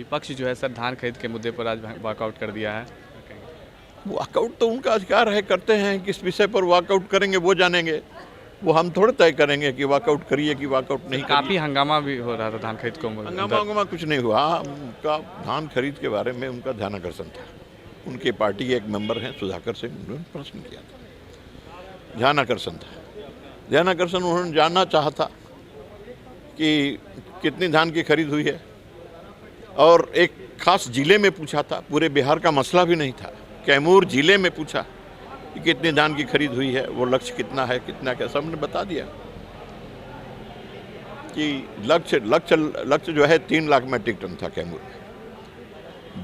विपक्ष जो है सर धान खरीद के मुद्दे पर आज वॉकआउट कर दिया है। वॉकआउट तो उनका अधिकार है, करते हैं। किस विषय पर वॉकआउट करेंगे वो जानेंगे, वो हम थोड़े तय करेंगे कि वॉकआउट करिए कि वॉकआउट नहीं करिए। काफ़ी हंगामा भी हो रहा था धान खरीद को। हंगामा कुछ नहीं हुआ। उनका धान खरीद के बारे में उनका ध्यानाकर्षण था। उनके पार्टी के एक मेंबर हैं सुधाकर सिंह, उन्होंने प्रश्न किया था, ध्यानाकर्षण था। ध्यानाकर्षण उन्होंने जानना चाहा था कि कितनी धान की खरीद हुई है, और एक खास जिले में पूछा था, पूरे बिहार का मसला भी नहीं था। कैमूर जिले में पूछा कि कितनी धान की खरीद हुई है, वो लक्ष्य कितना है, कितना क्या, सबने बता दिया कि लक्ष्य जो है 3 लाख मीट्रिक टन था कैमूर में।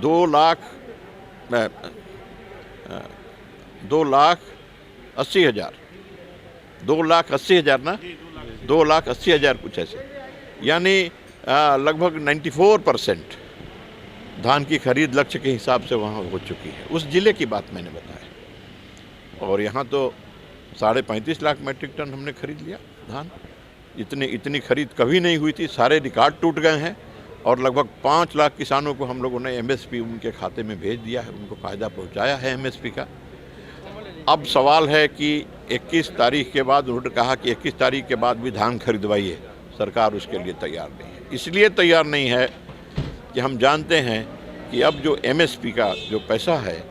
2,80,000 ना, 2,80,000 कुछ ऐसे, यानी लगभग 94% धान की खरीद लक्ष्य के हिसाब से वहाँ हो चुकी है। उस जिले की बात मैंने बताया। और यहाँ तो 35.5 लाख मीट्रिक टन हमने खरीद लिया धान। इतनी खरीद कभी नहीं हुई थी। सारे रिकॉर्ड टूट गए हैं, और लगभग 5 लाख किसानों को हम लोगों ने MSP उनके खाते में भेज दिया है, उनको फ़ायदा पहुँचाया है MSP का। अब सवाल है कि 21 तारीख के बाद, उन्होंने कहा कि 21 तारीख के बाद भी धान खरीदवाइए। सरकार उसके लिए तैयार नहीं है। इसलिए तैयार नहीं है कि हम जानते हैं कि अब जो MSP का जो पैसा है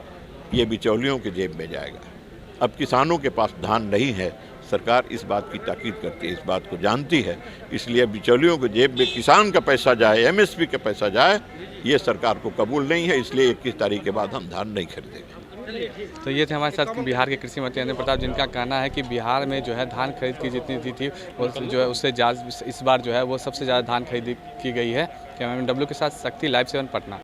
ये बिचौलियों के जेब में जाएगा। अब किसानों के पास धान नहीं है। सरकार इस बात की ताकीद करती है, इस बात को जानती है। इसलिए बिचौलियों के जेब में किसान का पैसा जाए, MSP का पैसा जाए, ये सरकार को कबूल नहीं है। इसलिए 21 तारीख के बाद हम धान नहीं खरीदेंगे। तो ये थे हमारे साथ बिहार के कृषि मंत्री अनिल प्रताप, जिनका कहना है कि बिहार में जो है धान खरीद की जितनी थी वो जो है उससे ज़्यादा इस बार जो है वो सबसे ज़्यादा धान खरीद की गई है। कैमरामैन W के साथ शक्ति, Live 7 पटना।